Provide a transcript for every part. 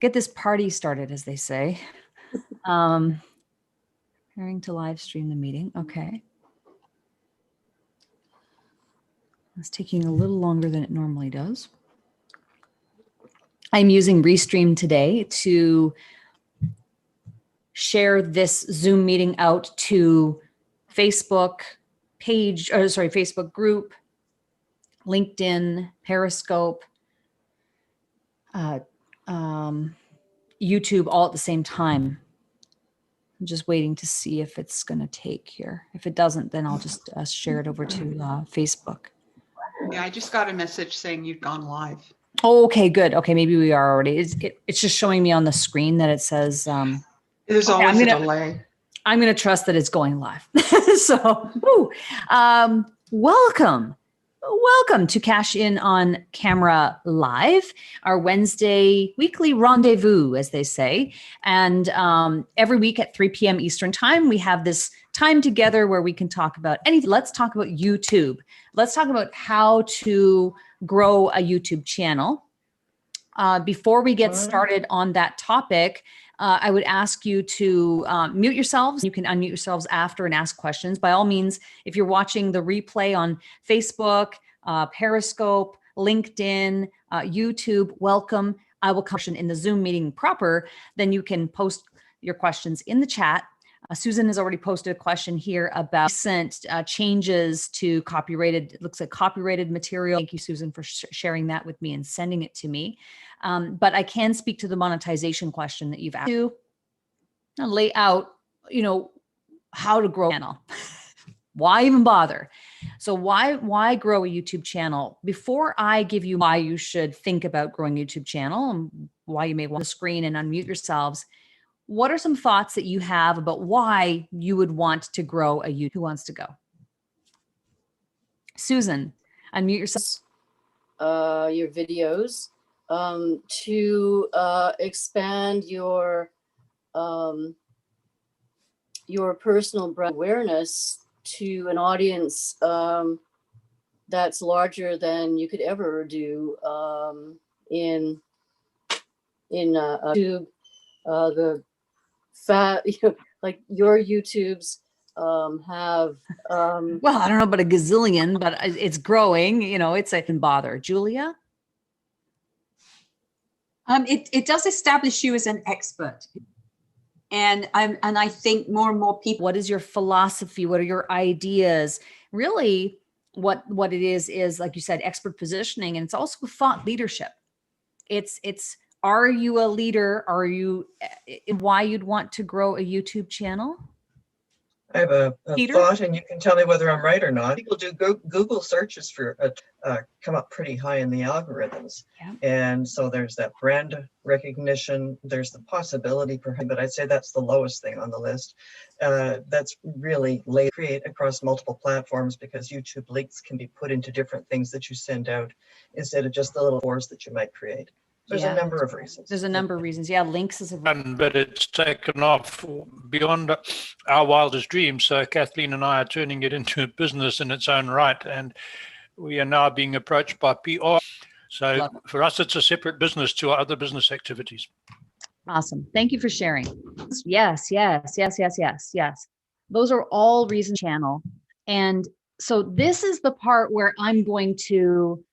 get this party started, as they say. Preparing to live stream the meeting. Okay. It's taking a little longer than it normally does. I'm using Restream today to share this Zoom meeting out to Facebook page, or sorry, Facebook group, LinkedIn, Periscope, YouTube, all at the same time. I'm just waiting to see if it's going to take here. If it doesn't, then I'll just share it over to Facebook. Yeah, I just got a message saying you've gone live. Oh, okay, good. Okay, maybe we are already. It's just showing me on the screen that it says. There's okay, always a delay. I'm going to trust that it's going live. So, welcome. Welcome to Cash In on Camera Live, our Wednesday weekly rendezvous, as they say. And every week at 3 p.m. Eastern time, we have this time together where we can talk about anything. Let's talk about YouTube. Let's talk about how to grow a YouTube channel. Before we get started on that topic, I would ask you to mute yourselves. You can unmute yourselves after and ask questions. By all means, if you're watching the replay on Facebook, Periscope, LinkedIn, YouTube, welcome. I will come in the Zoom meeting proper. Then you can post your questions in the chat. Susan has already posted a question here about recent changes to copyrighted, it looks like copyrighted material. Thank you, Susan, for sharing that with me and sending it to me. But I can speak to the monetization question that you've asked to lay out, how to grow a channel. Why even bother? So why grow a YouTube channel? Before I give you why you should think about growing a YouTube channel and why you may want to screen and unmute yourselves, what are some thoughts that you have about why you would want to grow a YouTube? Who wants to go? Susan, unmute yourself. Your videos to expand your personal brand awareness to an audience that's larger than you could ever do in YouTube. Like your YouTubes have well, I don't know about a gazillion, but it's growing. It's a bother. Julia? It does establish you as an expert. And I think more and more people. What is your philosophy? What are your ideas? Really, what it is like you said, expert positioning, and it's also thought leadership. It's are you a leader? Are you why you'd want to grow a YouTube channel? I have a thought, and you can tell me whether I'm right or not. People do Google searches for come up pretty high in the algorithms. Yeah. And so there's that brand recognition. There's the possibility, but I'd say that's the lowest thing on the list. That's really create across multiple platforms, because YouTube links can be put into different things that you send out instead of just the little fours that you might create. There's a number of reasons. There's a number of reasons. Yeah, links is but it's taken off beyond our wildest dreams. So Kathleen and I are turning it into a business in its own right, and we are now being approached by PR. So for us, it's a separate business to our other business activities. Awesome. Thank you for sharing. Yes. Those are all reasons channel. And so this is the part where I'm going to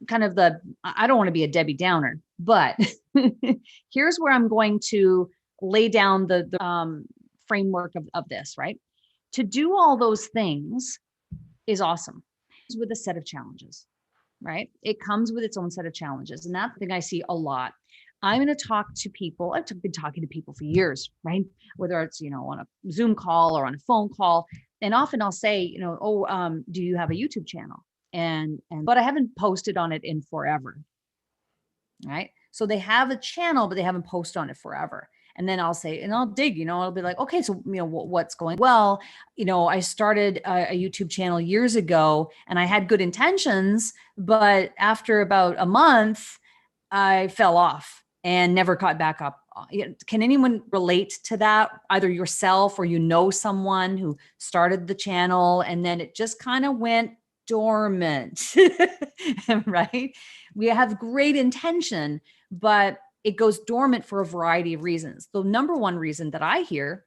kind of I don't want to be a Debbie Downer, but here's where I'm going to lay down the framework of this, right? To do all those things is awesome. It's with a set of challenges, right? It comes with its own set of challenges. And that's the thing I see a lot. I'm going to talk to people. I've been talking to people for years, right? Whether it's, on a Zoom call or on a phone call. And often I'll say, do you have a YouTube channel? But I haven't posted on it in forever, right? So they have a channel, but they haven't posted on it forever. And then I'll say, and I'll dig, I'll be like, okay, so, what's going well? I started a YouTube channel years ago and I had good intentions, but after about a month, I fell off and never caught back up. Can anyone relate to that? Either yourself or someone who started the channel and then it just kind of went dormant, right? We have great intention, but it goes dormant for a variety of reasons. The number one reason that I hear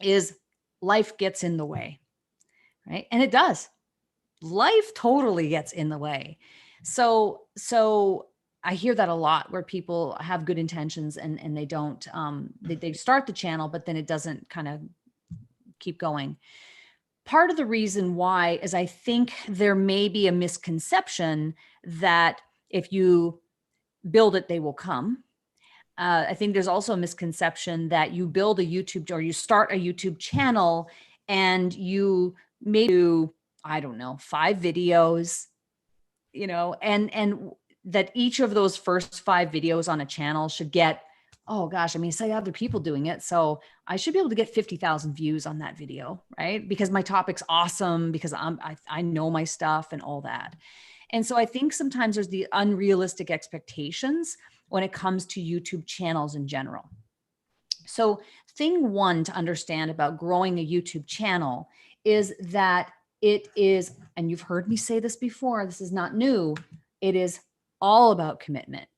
is life gets in the way, right? And it does. Life totally gets in the way. So I hear that a lot, where people have good intentions and they don't, they start the channel, but then it doesn't kind of keep going. Part of the reason why is I think there may be a misconception that if you build it, they will come. I think there's also a misconception that you build a YouTube or you start a YouTube channel and you may do, I don't know, 5 videos, you know, and that each of those first 5 videos on a channel should get, oh gosh, I mean, say other people doing it, so I should be able to get 50,000 views on that video, right? Because my topic's awesome, because I know my stuff and all that. And so I think sometimes there's the unrealistic expectations when it comes to YouTube channels in general. So thing one to understand about growing a YouTube channel is that it is, and you've heard me say this before, this is not new, it is all about commitment,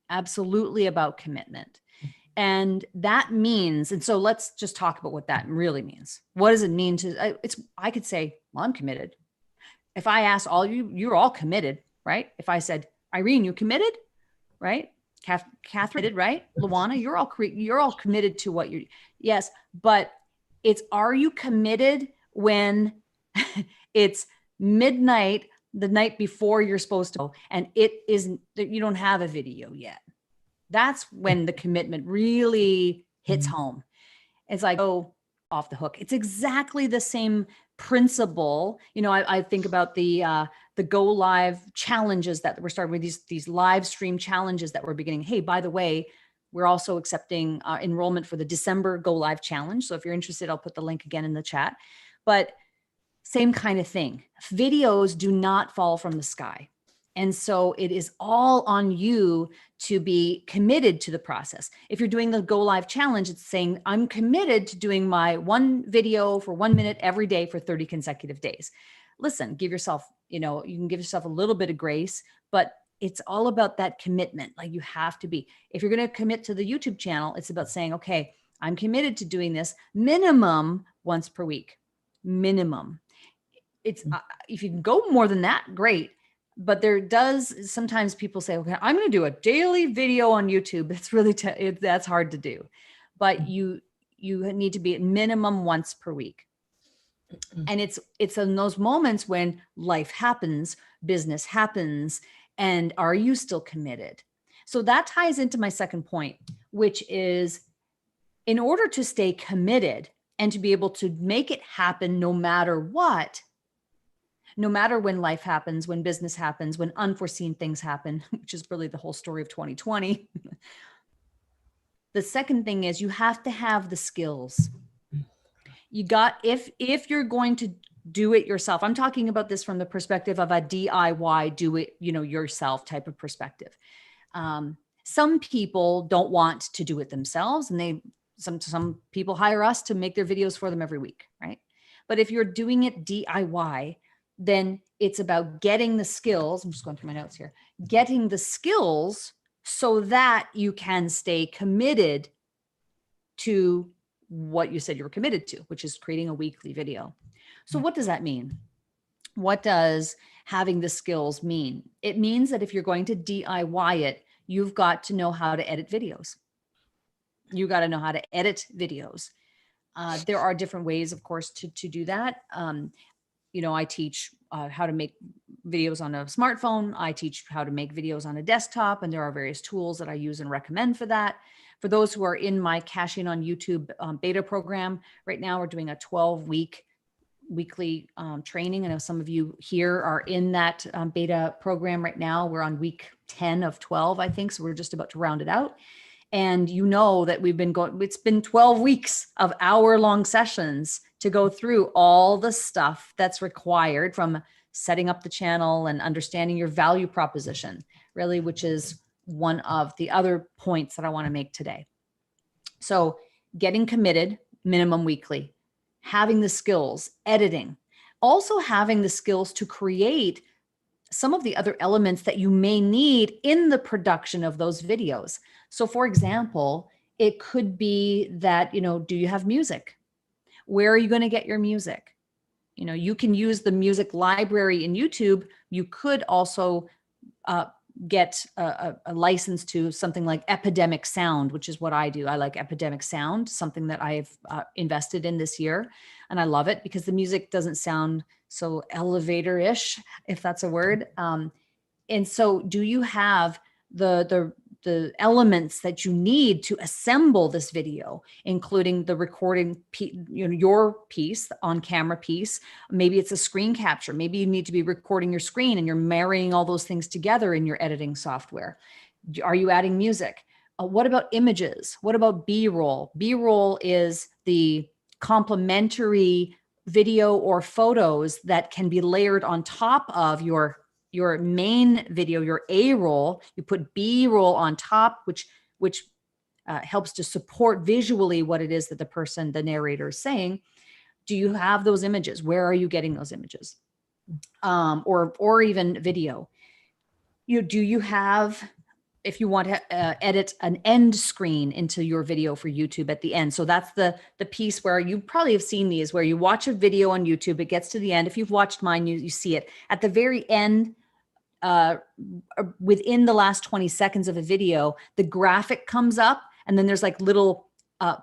absolutely about commitment. And that means, and so let's just talk about what that really means. What does it mean to, I could say, well, I'm committed. If I asked all you, you're all committed, right? If I said, Irene, you committed, right? Catherine, right? Luana, you're all committed to what you're, yes, but it's, are you committed when it's midnight, the night before you're supposed to go, and it isn't, you don't have a video yet? That's when the commitment really hits home. It's like, oh, off the hook. It's exactly the same principle. You know, I think about the go live challenges that we're starting with, these live stream challenges that we're beginning. Hey, by the way, we're also accepting enrollment for the December Go Live Challenge. So if you're interested, I'll put the link again in the chat. But same kind of thing. Videos do not fall from the sky. And so it is all on you to be committed to the process. If you're doing the Go Live Challenge, it's saying, I'm committed to doing my 1 video for 1 minute every day for 30 consecutive days. Listen, give yourself, you know, you can give yourself a little bit of grace, but it's all about that commitment. Like, you have to be, if you're going to commit to the YouTube channel, it's about saying, okay, I'm committed to doing this minimum once per week, minimum. It's, if you can go more than that, great. But there does, sometimes people say, okay, I'm going to do a daily video on YouTube. It's really, that's hard to do. But you need to be at minimum once per week. And it's in those moments when life happens, business happens, and are you still committed? So that ties into my second point, which is, in order to stay committed and to be able to make it happen no matter what, no matter when life happens, when business happens, when unforeseen things happen, which is really the whole story of 2020. The second thing is, you have to have the skills. You got, if you're going to do it yourself, I'm talking about this from the perspective of a DIY, do it, you know, yourself type of perspective. Some people don't want to do it themselves, and some people hire us to make their videos for them every week, right? But if you're doing it DIY, then it's about getting the skills. I'm just going through my notes here, getting the skills so that you can stay committed to what you said you were committed to, which is creating a weekly video. So what does that mean? What does having the skills mean? It means that if you're going to DIY it, you've got to know how to edit videos. You got to know how to edit videos. There are different ways, of course, to do that. You know, I teach how to make videos on a smartphone. I teach how to make videos on a desktop, and there are various tools that I use and recommend for that. For those who are in my Cash In on YouTube beta program, right now we're doing a 12-week weekly training. I know some of you here are in that beta program right now. We're on week 10 of 12, I think, so we're just about to round it out. And you know that we've been going, it's been 12 weeks of hour-long sessions to go through all the stuff that's required, from setting up the channel and understanding your value proposition, really, which is one of the other points that I want to make today. So getting committed, minimum weekly, having the skills, editing, also having the skills to create some of the other elements that you may need in the production of those videos. So for example, it could be that, do you have music? Where are you going to get your music? You can use the music library in YouTube. You could also get a license to something like Epidemic Sound, which is what I do. I like Epidemic Sound, something that I've invested in this year. And I love it because the music doesn't sound so elevator-ish, if that's a word. And so do you have the elements that you need to assemble this video, including the recording, your piece, the on-camera piece? Maybe it's a screen capture. Maybe you need to be recording your screen and you're marrying all those things together in your editing software. Are you adding music? What about images? What about B-roll? B-roll is the complementary video or photos that can be layered on top of your main video, your A-roll. You put B-roll on top, which helps to support visually what it is that the narrator is saying. Do you have those images? Where are you getting those images? Or even video. Do you have, if you want to edit an end screen into your video for YouTube at the end. So that's the piece where you probably have seen these, where you watch a video on YouTube, it gets to the end. If you've watched mine, you see it at the very end. Within the last 20 seconds of a video, the graphic comes up and then there's like little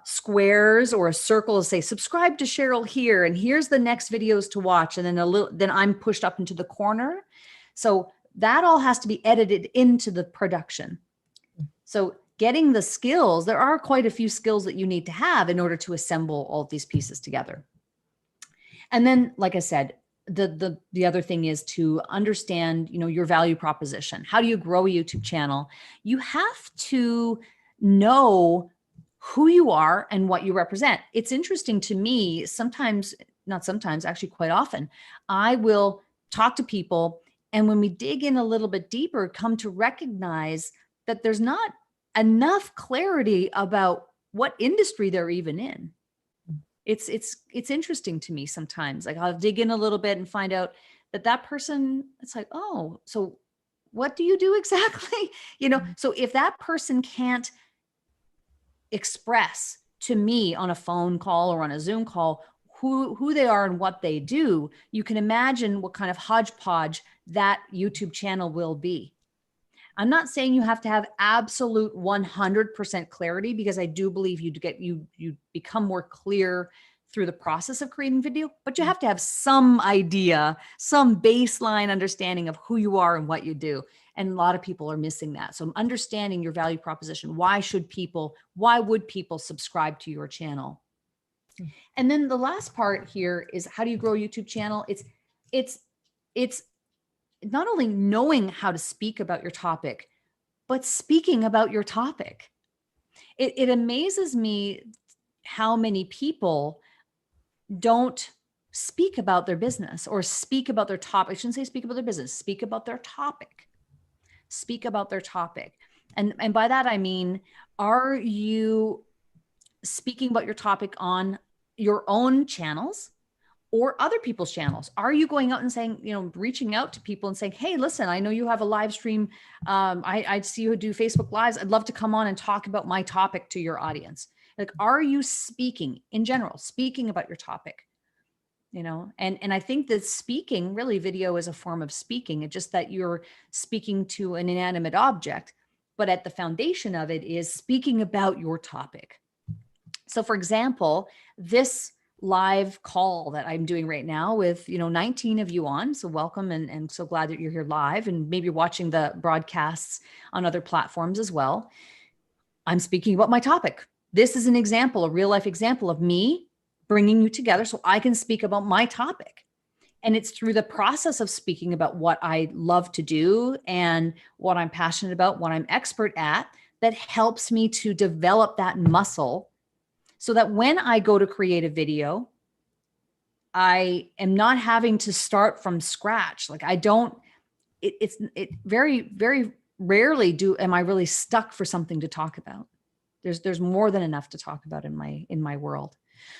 squares or a circle to say, subscribe to Cheryl here, and here's the next videos to watch. And then then I'm pushed up into the corner. So that all has to be edited into the production. So getting the skills, there are quite a few skills that you need to have in order to assemble all of these pieces together. And then, like I said, the other thing is to understand, your value proposition. How do you grow a YouTube channel? You have to know who you are and what you represent. It's interesting to me, actually quite often, I will talk to people, and when we dig in a little bit deeper, come to recognize that there's not enough clarity about what industry they're even in. It's interesting to me sometimes. Like, I'll dig in a little bit and find out that person, it's like, oh, so what do you do exactly? So if that person can't express to me on a phone call or on a Zoom call who they are and what they do, you can imagine what kind of hodgepodge that YouTube channel will be. I'm not saying you have to have absolute 100% clarity, because I do believe you become more clear through the process of creating video, but you have to have some idea, some baseline understanding of who you are and what you do. And a lot of people are missing that. So understanding your value proposition. Why would people subscribe to your channel? And then the last part here is, how do you grow a YouTube channel? It's not only knowing how to speak about your topic, but speaking about your topic. It amazes me how many people don't speak about their business or speak about their topic. I shouldn't say speak about their business, speak about their topic. Speak about their topic. And by that, I mean, are you speaking about your topic on your own channels or other people's channels? Are you going out and saying, reaching out to people and saying, hey, listen, I know you have a live stream. I see you do Facebook Lives. I'd love to come on and talk about my topic to your audience. Like, are you speaking in general, speaking about your topic? And I think that speaking, really, video is a form of speaking. It's just that you're speaking to an inanimate object, but at the foundation of it is speaking about your topic. So for example, this live call that I'm doing right now with, 19 of you on. So welcome, and so glad that you're here live, and maybe watching the broadcasts on other platforms as well. I'm speaking about my topic. This is an example, a real life example of me bringing you together so I can speak about my topic. And it's through the process of speaking about what I love to do and what I'm passionate about, what I'm expert at, that helps me to develop that muscle, so that when I go to create a video, I am not having to start from scratch. Like, it very, very rarely am I really stuck for something to talk about. There's more than enough to talk about in my world.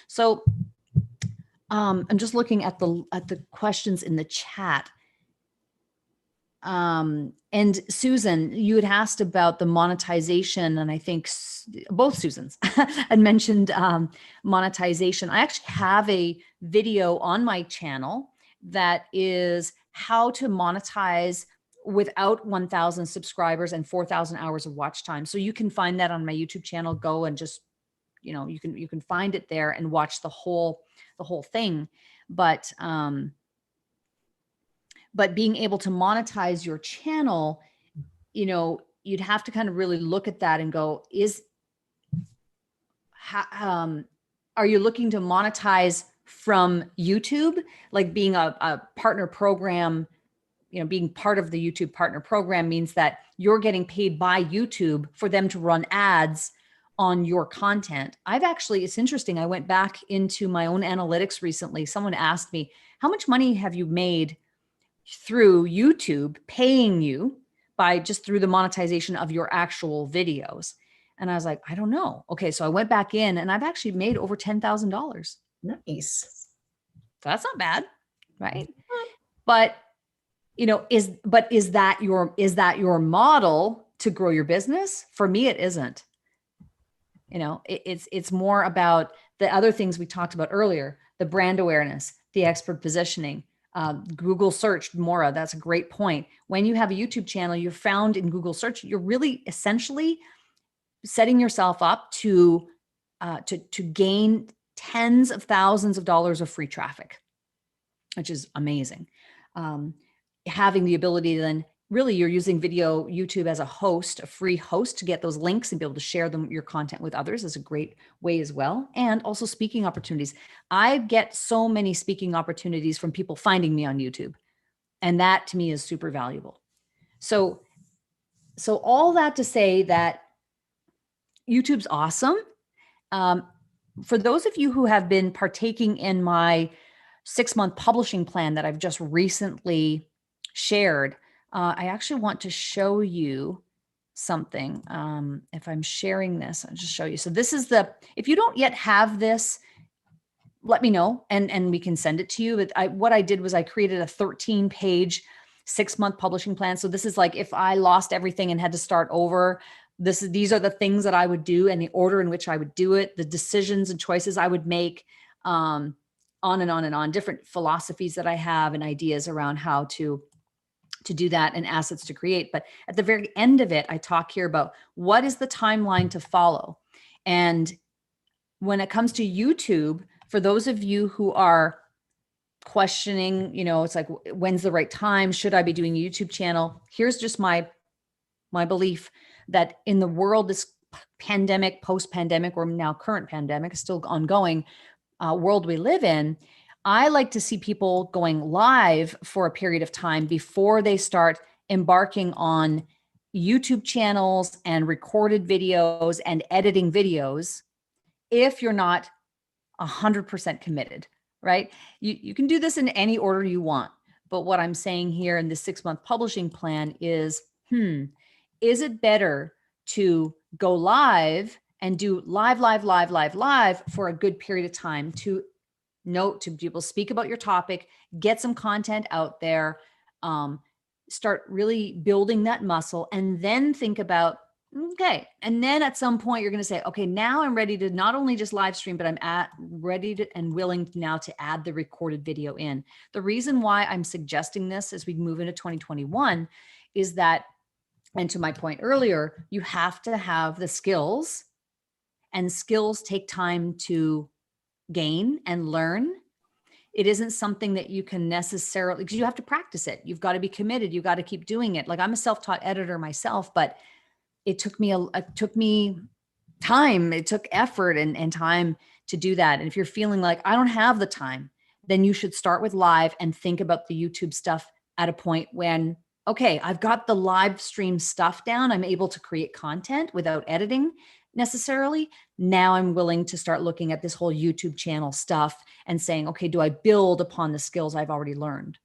So I'm just looking at the questions in the chat. And Susan, you had asked about the monetization, and I think both Susans had mentioned monetization. I actually have a video on my channel that is how to monetize without 1,000 subscribers and 4,000 hours of watch time. So you can find that on my YouTube channel. Go and just, you know, you can find it there and watch the whole thing. But being able to monetize your channel, you know, you'd have to kind of really look at that and go, are you looking to monetize from YouTube, like being a partner program? You know, being part of the YouTube partner program means that you're getting paid by YouTube for them to run ads on your content. It's interesting. I went back into my own analytics recently. Someone asked me, how much money have you made through YouTube paying you by just through the monetization of your actual videos? And I was like, I don't know. Okay. So I went back in and I've actually made over $10,000. Nice. So that's not bad. Right. But, you know, is that your model to grow your business? For me, it isn't. You know, it's more about the other things we talked about earlier, the brand awareness, the expert positioning, Google search. Maura, that's a great point. When you have a YouTube channel, you're found in Google search, you're really essentially setting yourself up to gain tens of thousands of dollars of free traffic, which is amazing. Having the ability to then really, you're using YouTube as a host, a free host, to get those links and be able to share your content with others is a great way as well. And also speaking opportunities. I get so many speaking opportunities from people finding me on YouTube. And that to me is super valuable. So all that to say that YouTube's awesome. For those of you who have been partaking in my 6-month publishing plan that I've just recently shared, I actually want to show you something. If I'm sharing this, I'll just show you. So this is if you don't yet have this, let me know and we can send it to you. But what I did was I created a 13-page 6-month publishing plan. So this is like, if I lost everything and had to start over, these are the things that I would do and the order in which I would do it, the decisions and choices I would make, on and on and on, different philosophies that I have and ideas around how to do that and assets to create. But at the very end of it, I talk here about what is the timeline to follow. And when it comes to YouTube, for those of you who are questioning, you know, it's like, when's the right time? Should I be doing a YouTube channel? Here's just my belief that in the world, this pandemic, post-pandemic, or now current pandemic is still ongoing world we live in, I like to see people going live for a period of time before they start embarking on YouTube channels and recorded videos and editing videos. If you're not 100% committed, right? You can do this in any order you want. But what I'm saying here in the 6-month publishing plan is, is it better to go live and do live for a good period of time to be able to speak about your topic, get some content out there, start really building that muscle, and then think about, okay. And then at some point you're going to say, okay, now I'm ready to not only just live stream, but I'm ready to and willing now to add the recorded video in. The reason why I'm suggesting this as we move into 2021 is that, and to my point earlier, you have to have the skills, and skills take time to gain and learn. It isn't something that you can necessarily, because you have to practice it. You've got to be committed. You've got to keep doing it. Like, I'm a self-taught editor myself, but it took me time. It took effort and time to do that. And if you're feeling like I don't have the time, then you should start with live and think about the YouTube stuff at a point when, okay, I've got the live stream stuff down. I'm able to create content without editing necessarily. Now I'm willing to start looking at this whole YouTube channel stuff and saying, okay, do I build upon the skills I've already learned?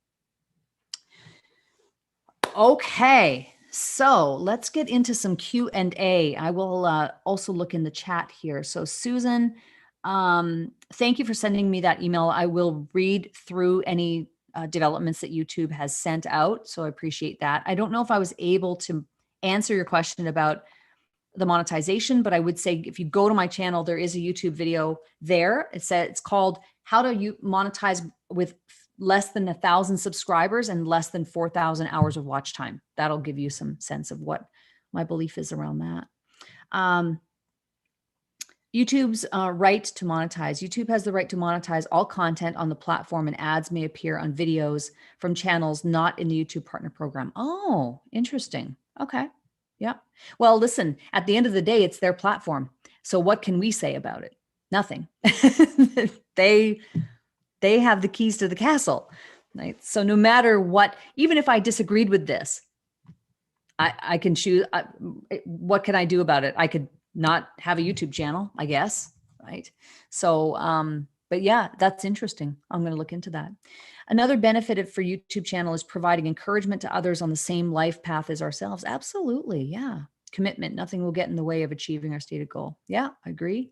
Okay, so let's get into some Q&A. I will also look in the chat here. So Susan, thank you for sending me that email. I will read through any developments that YouTube has sent out. So I appreciate that. I don't know if I was able to answer your question about the monetization, but I would say if you go to my channel, there is a YouTube video there. It's called How to Monetize with Less Than 1,000 Subscribers and Less Than 4,000 Hours of Watch Time. That'll give you some sense of what my belief is around that. YouTube's right to monetize. YouTube has the right to monetize all content on the platform, and ads may appear on videos from channels not in the YouTube Partner Program. Oh, interesting. Okay. Yeah. Well, listen, at the end of the day, it's their platform. So what can we say about it? Nothing. They have the keys to the castle, right? So no matter what, even if I disagreed with this, I can choose. What can I do about it? I could not have a YouTube channel, I guess, right? So, but yeah, that's interesting. I'm going to look into that. Another benefit for YouTube channel is providing encouragement to others on the same life path as ourselves. Absolutely, yeah. Commitment, nothing will get in the way of achieving our stated goal. Yeah, I agree.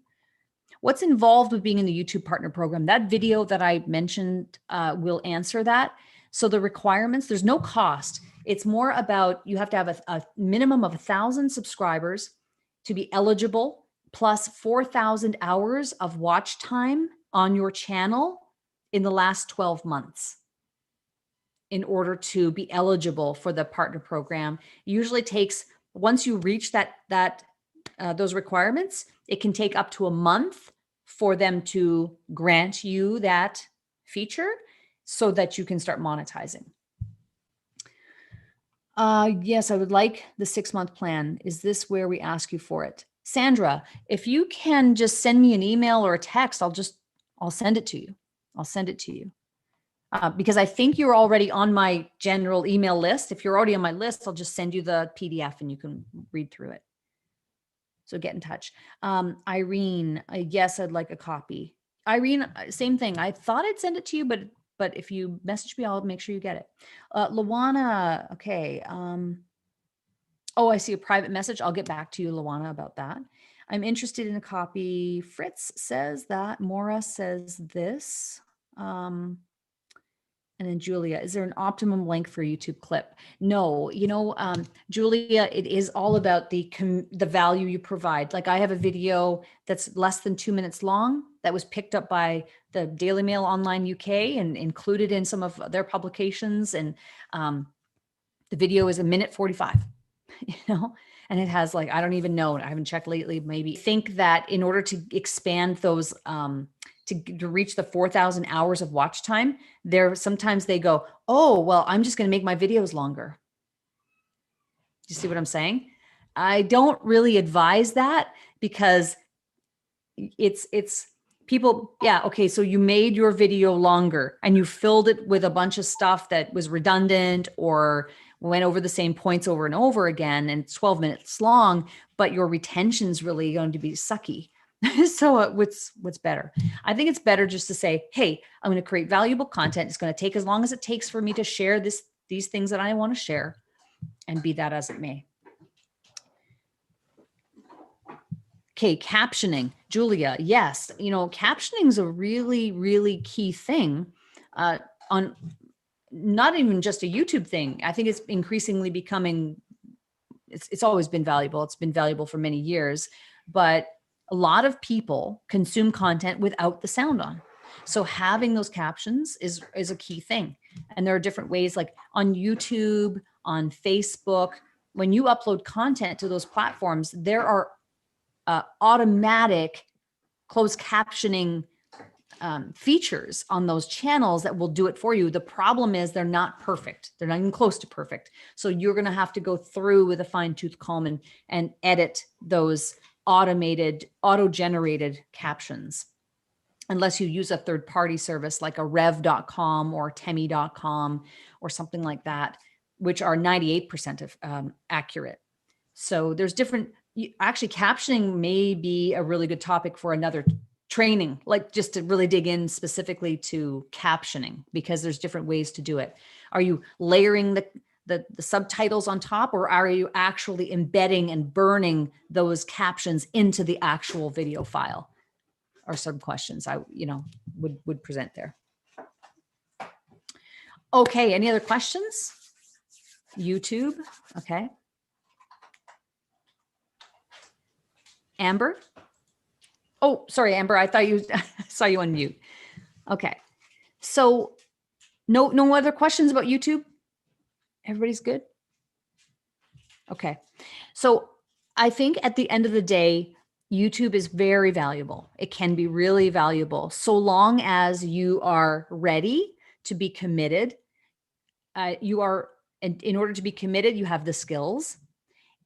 What's involved with being in the YouTube Partner Program? That video that I mentioned will answer that. So the requirements, there's no cost. It's more about you have to have a minimum of 1,000 subscribers to be eligible, plus 4,000 hours of watch time on your channel in the last 12 months in order to be eligible for the partner program. It usually takes, once you reach those requirements, it can take up to a month for them to grant you that feature so that you can start monetizing. Yes, I would like the 6-month plan. Is this where we ask you for it? Sandra, if you can just send me an email or a text, I'll send it to you. I'll send it to you. Because I think you're already on my general email list. If you're already on my list, I'll just send you the PDF and you can read through it. So get in touch. Irene, yes, I'd like a copy. Irene, same thing. I thought I'd send it to you, but if you message me, I'll make sure you get it. Luana, okay. Oh, I see a private message. I'll get back to you, Luana, about that. I'm interested in a copy. Fritz says that. Maura says this. And then Julia, is there an optimum length for a YouTube clip? No, Julia, it is all about the value you provide. Like I have a video that's less than 2 minutes long that was picked up by the Daily Mail Online UK and included in some of their publications. And the video is 1:45, and it has like, I don't even know, I haven't checked lately, maybe think that in order to expand those, to reach the 4,000 hours of watch time, sometimes they go, oh, well, I'm just going to make my videos longer. Do you see what I'm saying? I don't really advise that because it's people. Yeah. Okay. So you made your video longer and you filled it with a bunch of stuff that was redundant or went over the same points over and over again, and it's 12 minutes long, but your retention's really going to be sucky. So what's better? I think it's better just to say, hey, I'm going to create valuable content. It's going to take as long as it takes for me to share these things that I want to share, and be that as it may. Okay, captioning. Julia, yes. Captioning is a really, really key thing on not even just a YouTube thing. I think it's increasingly becoming, it's always been valuable. It's been valuable for many years, but a lot of people consume content without the sound on. So having those captions is a key thing. And there are different ways, like on YouTube, on Facebook, when you upload content to those platforms, there are automatic closed captioning features on those channels that will do it for you. The problem is they're not perfect. They're not even close to perfect. So you're going to have to go through with a fine-tooth comb and edit those automated, auto-generated captions, unless you use a third-party service like a rev.com or temi.com or something like that, which are 98% of accurate. So there's different, actually captioning may be a really good topic for another training, like just to really dig in specifically to captioning, because there's different ways to do it. Are you layering the subtitles on top, or are you actually embedding and burning those captions into the actual video file? Are some questions I would present there. Okay, any other questions? YouTube, okay. Amber? Oh, sorry, Amber, I thought you saw you on mute. Okay. So no other questions about YouTube? Everybody's good? Okay. So I think at the end of the day, YouTube is very valuable. It can be really valuable so long as you are ready to be committed. In order to be committed, you have the skills.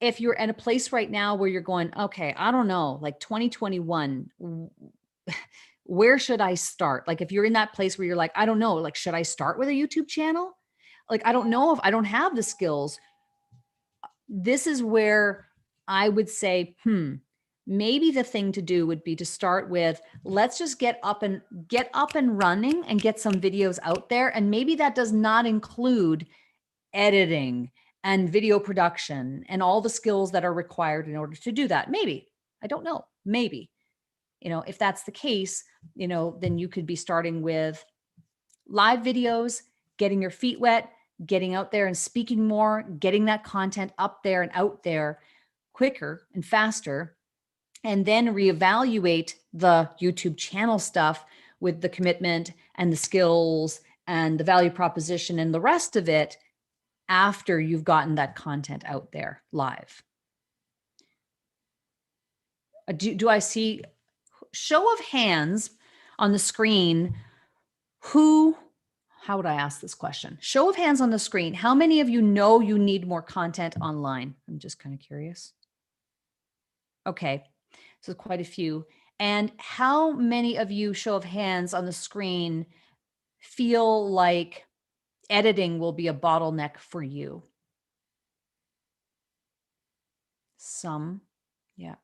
If you're in a place right now where you're going, okay, I don't know, like 2021, where should I start? Like if you're in that place where you're like, I don't know, like, should I start with a YouTube channel? Like, I don't know if I don't have the skills. This is where I would say, maybe the thing to do would be to start with, let's just get up and running and get some videos out there. And maybe that does not include editing and video production and all the skills that are required in order to do that. Maybe, I don't know, maybe, if that's the case, then you could be starting with live videos, getting your feet wet, getting out there and speaking more, getting that content up there and out there quicker and faster, and then reevaluate the YouTube channel stuff with the commitment and the skills and the value proposition and the rest of it after you've gotten that content out there live. Do I see show of hands on the screen? How would I ask this question? Show of hands on the screen. How many of you know you need more content online? I'm just kind of curious. Okay, so quite a few. And how many of you, show of hands on the screen, feel like editing will be a bottleneck for you? Some, yeah.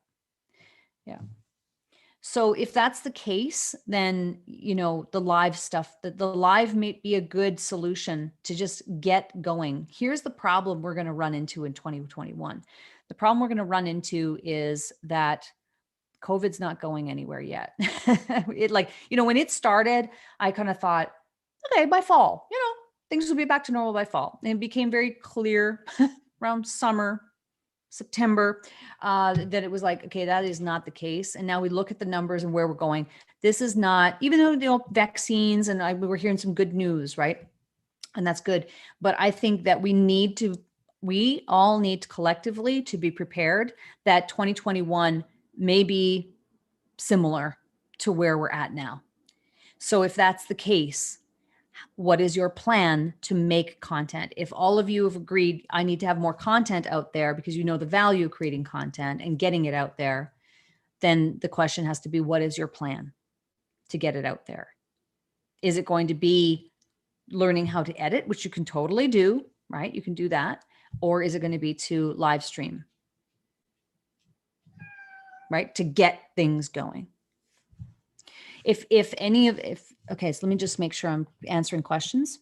So if that's the case, then, the live stuff, the live may be a good solution to just get going. Here's the problem we're going to run into in 2021. The problem we're going to run into is that COVID's not going anywhere yet. When it started, I kind of thought, okay, by fall, things will be back to normal by fall. And it became very clear around summer, September, that it was like, okay, that is not the case. And now we look at the numbers and where we're going. This is not, even though, vaccines and we were hearing some good news, right? And that's good. But I think that we all need collectively to be prepared that 2021 may be similar to where we're at now. So if that's the case, what is your plan to make content? If all of you have agreed, I need to have more content out there because the value of creating content and getting it out there, then the question has to be, what is your plan to get it out there? Is it going to be learning how to edit, which you can totally do, right? You can do that. Or is it going to be to live stream, right? To get things going. Okay, so let me just make sure I'm answering questions.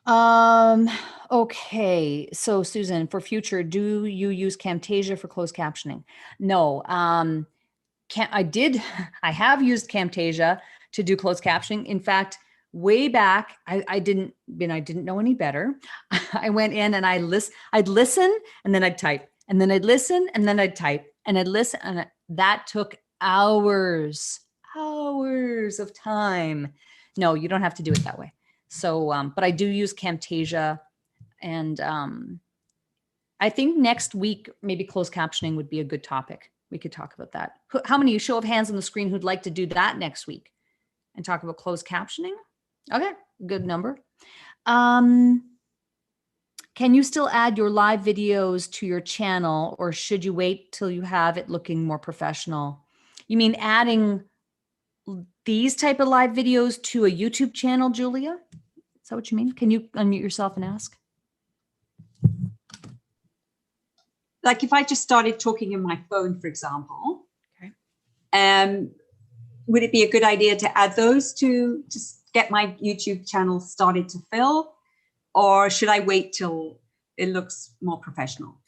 Okay, so Susan, for future, do you use Camtasia for closed captioning? No, I have used Camtasia to do closed captioning. In fact, way back, I didn't know any better. I went in and I'd listen and then I'd type, and then I'd listen and then I'd type, and I'd listen, and that took hours of time. No, you don't have to do it that way. So, but I do use Camtasia, and I think next week, maybe closed captioning would be a good topic. We could talk about that. How many, show of hands on the screen, who'd like to do that next week and talk about closed captioning? Okay, good number. Can you still add your live videos to your channel, or should you wait till you have it looking more professional? You mean adding these type of live videos to a YouTube channel, Julia? Is that what you mean? Can you unmute yourself and ask? Like if I just started talking in my phone, for example, okay. Would it be a good idea to add those to just get my YouTube channel started to fill? Or should I wait till it looks more professional?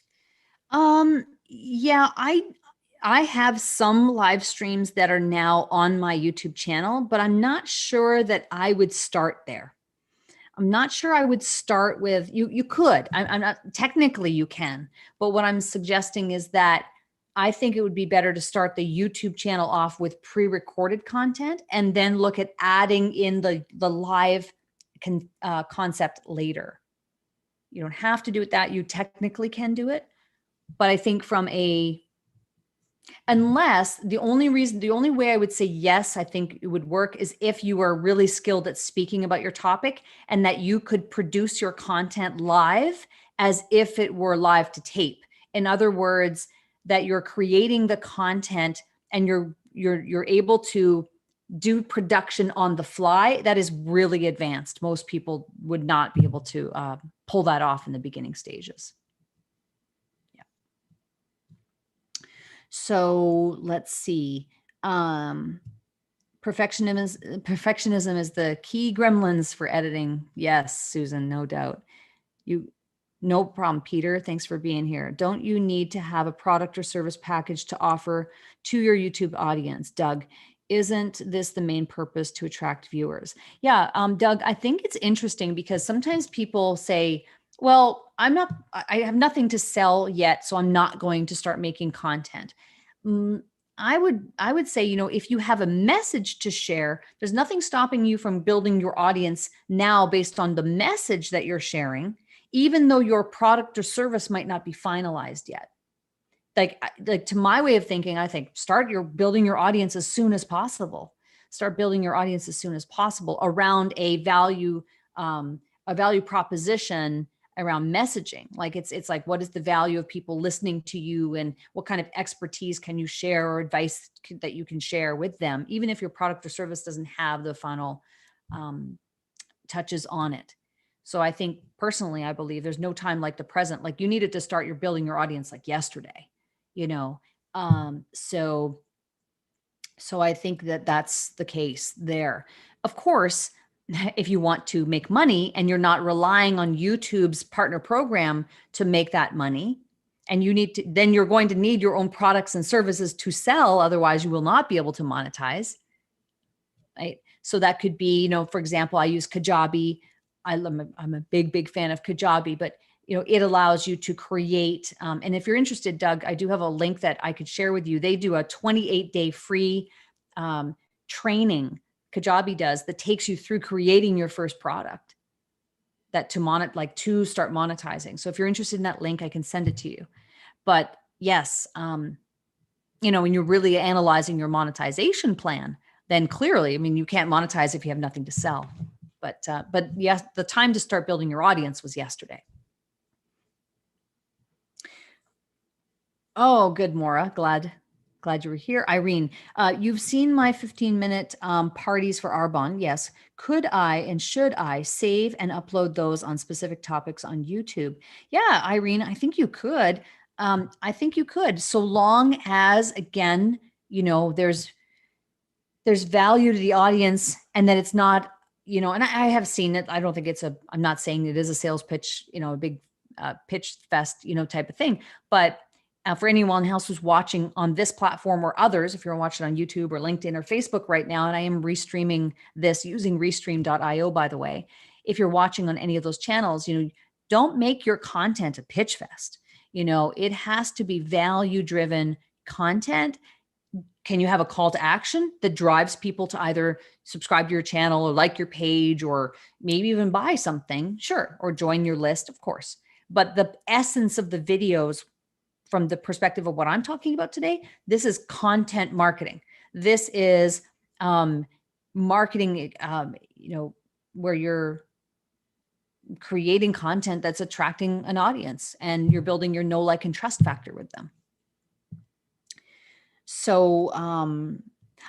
Yeah, I have some live streams that are now on my YouTube channel, but I'm not sure that I would start there. I'm not sure I would start with, you could, I'm not, technically you can, but what I'm suggesting is that I think it would be better to start the YouTube channel off with pre-recorded content and then look at adding in the live concept later. You don't have to do it that, you technically can do it. But I think unless the only way I would say yes, I think it would work is if you are really skilled at speaking about your topic and that you could produce your content live as if it were live to tape. In other words, that you're creating the content and you're able to do production on the fly. That is really advanced. Most people would not be able to pull that off in the beginning stages. So let's see. Perfectionism is the key gremlins for editing. Yes, Susan, no doubt. No problem, Peter. Thanks for being here. Don't you need to have a product or service package to offer to your YouTube audience, Doug? Isn't this the main purpose, to attract viewers? Yeah, Doug, I think it's interesting because sometimes people say, well, I have nothing to sell yet, so I'm not going to start making content. I would say, if you have a message to share, there's nothing stopping you from building your audience now based on the message that you're sharing, even though your product or service might not be finalized yet. Like to my way of thinking, I think start building your audience as soon as possible. Start building your audience as soon as possible around a value proposition around messaging. Like it's like, what is the value of people listening to you, and what kind of expertise can you share or advice that you can share with them, even if your product or service doesn't have the final touches on it. So I think personally, I believe there's no time like the present. Like you needed to start building your audience like yesterday, so I think that's the case there. Of course, if you want to make money and you're not relying on YouTube's partner program to make that money, and then you're going to need your own products and services to sell. Otherwise you will not be able to monetize. Right. So that could be, for example, I use Kajabi. I'm a big fan of Kajabi, but it allows you to create. And if you're interested, Doug, I do have a link that I could share with you. They do a 28-day free training. Kajabi does, that takes you through creating your first product to start monetizing. So if you're interested in that link, I can send it to you. But yes, when you're really analyzing your monetization plan, then clearly, you can't monetize if you have nothing to sell. But yes, the time to start building your audience was yesterday. Oh, good, Maura. Glad you were here. Irene, you've seen my 15-minute parties for Arbonne. Yes. Could I and should I save and upload those on specific topics on YouTube? Yeah, Irene, I think you could. So long as, again, there's value to the audience, and that it's not, and I have seen it. I don't think I'm not saying it is a sales pitch, a big pitch fest, type of thing. But for anyone else who's watching on this platform or others, if you're watching on YouTube or LinkedIn or Facebook right now, and I am restreaming this using restream.io, by the way, if you're watching on any of those channels, don't make your content a pitch fest. It has to be value-driven content. Can you have a call to action that drives people to either subscribe to your channel or like your page, or maybe even buy something? Sure. Or join your list, of course. But the essence of the videos, from the perspective of what I'm talking about today, this is content marketing. This is marketing, where you're creating content that's attracting an audience and you're building your know, like, and trust factor with them. So,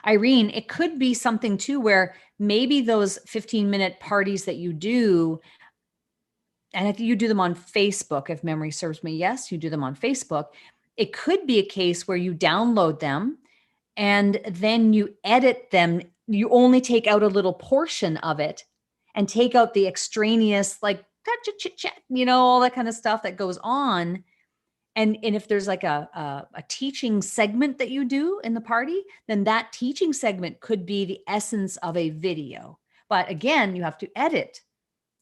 Irene, it could be something too, where maybe those 15-minute parties that you do, and if you do them on Facebook, if memory serves me, yes, you do them on Facebook. It could be a case where you download them and then you edit them. You only take out a little portion of it and take out the extraneous, like chit chat, all that kind of stuff that goes on. And if there's like a teaching segment that you do in the party, then that teaching segment could be the essence of a video. But again, you have to edit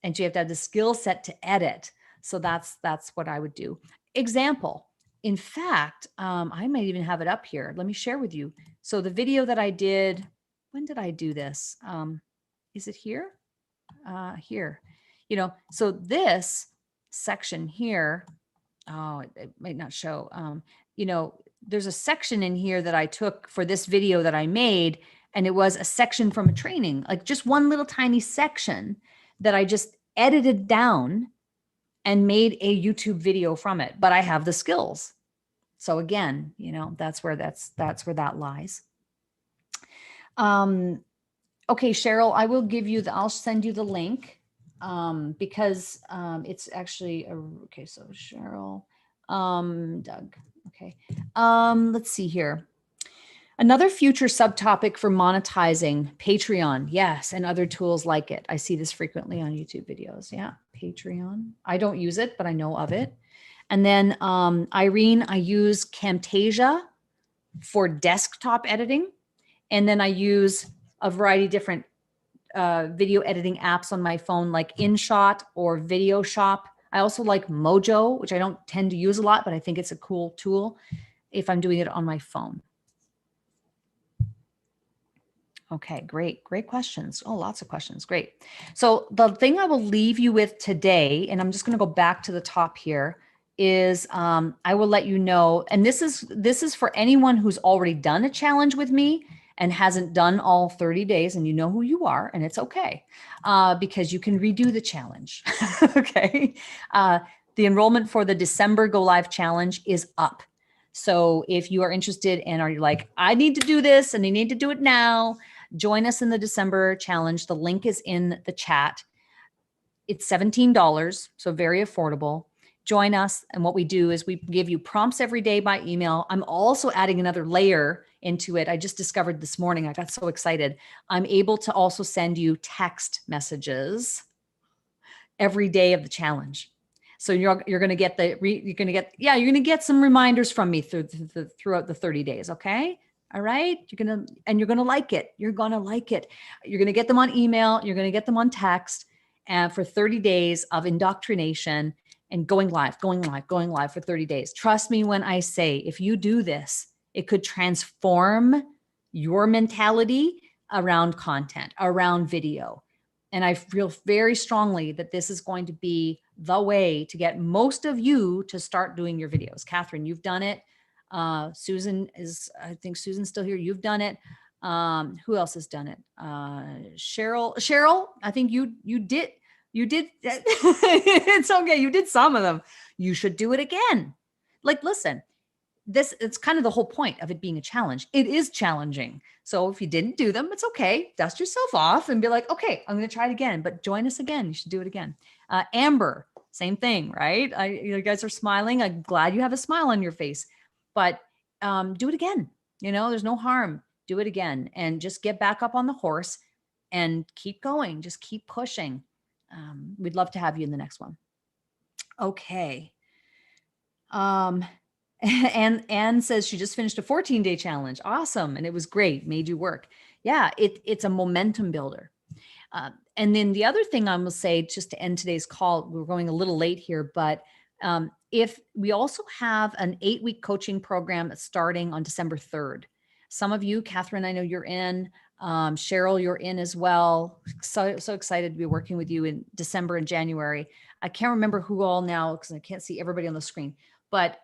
And you have to have the skill set to edit. So that's what I would do. Example. In fact, I might even have it up here. Let me share with you. So the video that I did, when did I do this? Is it here? Here. So this section here, oh, it might not show. There's a section in here that I took for this video that I made, and it was a section from a training, like just one little tiny section that I just edited down and made a YouTube video from it. But I have the skills. So again, that's where that lies. Okay, Cheryl, I'll send you the link because it's actually, okay, so Cheryl, Doug, okay. Let's see here. Another future subtopic for monetizing, Patreon, yes, and other tools like it. I see this frequently on YouTube videos. Yeah, Patreon. I don't use it, but I know of it. And then Irene, I use Camtasia for desktop editing. And then I use a variety of different video editing apps on my phone, like InShot or Video Shop. I also like Mojo, which I don't tend to use a lot, but I think it's a cool tool if I'm doing it on my phone. Okay, great. Great questions. Oh, lots of questions. Great. So the thing I will leave you with today, and I'm just going to go back to the top here, is I will let you know, and this is for anyone who's already done a challenge with me and hasn't done all 30 days, and you know who you are, and it's okay, because you can redo the challenge. Okay. The enrollment for the December Go Live Challenge is up. So if you are interested and are like, I need to do this and I need to do it now, join us in the December challenge. The link is in the chat. It's $17, so very affordable. Join us. And what we do is we give you prompts every day by email. I'm also adding another layer into it. I just discovered this morning. I got so excited. I'm able to also send you text messages every day of the challenge. So you're going to get some reminders from me throughout the 30 days. Okay. All right. You're going to like it. You're going to like it. You're going to get them on email. You're going to get them on text, and for 30 days of indoctrination and going live for 30 days. Trust me when I say, if you do this, it could transform your mentality around content, around video. And I feel very strongly that this is going to be the way to get most of you to start doing your videos. Catherine, you've done it. Susan I think Susan's still here. You've done it. Who else has done it? Cheryl, I think you did. It's okay. You did some of them. You should do it again. Like, listen, it's kind of the whole point of it being a challenge. It is challenging. So if you didn't do them, it's okay. Dust yourself off and be like, okay, I'm going to try it again, but join us again. You should do it again. Amber, same thing, right? You guys are smiling. I'm glad you have a smile on your face, but do it again. There's no harm. Do it again and just get back up on the horse and keep going. Just keep pushing. We'd love to have you in the next one. Okay. And Anne says she just finished a 14-day challenge. Awesome. And it was great. Made you work. Yeah, it's a momentum builder. And then the other thing I will say, just to end today's call, we're going a little late here, but if we also have an 8-week coaching program starting on December 3rd. Some of you, Catherine, I know you're in. Cheryl, you're in as well. So excited to be working with you in December and January. I can't remember who all now because I can't see everybody on the screen. But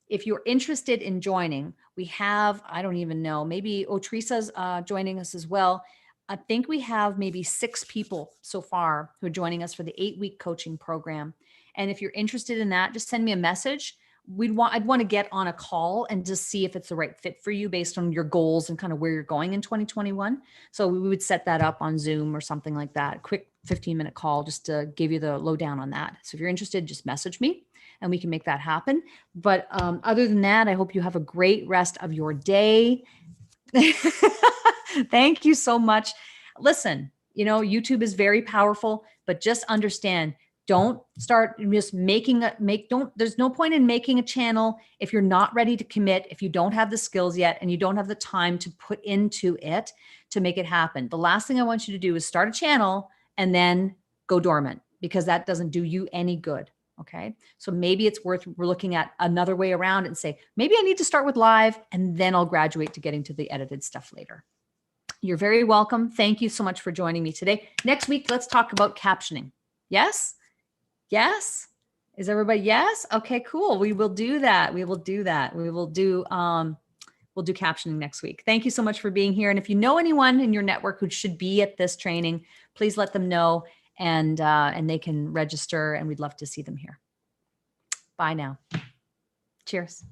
if you're interested in joining, we have, I don't even know, maybe Teresa's joining us as well. I think we have maybe 6 people so far who are joining us for the 8-week coaching program. And if you're interested in that, just send me a message. I'd want to get on a call and just see if it's the right fit for you based on your goals and kind of where you're going in 2021. So we would set that up on Zoom or something like that. Quick 15-minute call just to give you the lowdown on that. So if you're interested, just message me and we can make that happen. But other than that, I hope you have a great rest of your day. Thank you so much. Listen, YouTube is very powerful, but just understand, don't start just there's no point in making a channel if you're not ready to commit, if you don't have the skills yet, and you don't have the time to put into it to make it happen. The last thing I want you to do is start a channel and then go dormant. because that doesn't do you any good. Okay. So maybe it's worth looking at another way around and say, maybe I need to start with live and then I'll graduate to getting to the edited stuff later. You're very welcome. Thank you so much for joining me today. Next week, let's talk about captioning. Yes? Yes? Is everybody yes? Okay, cool. We will do that. We will do that. We'll do captioning next week. Thank you so much for being here. And if you know anyone in your network who should be at this training, please let them know, and they can register, and we'd love to see them here. Bye now. Cheers.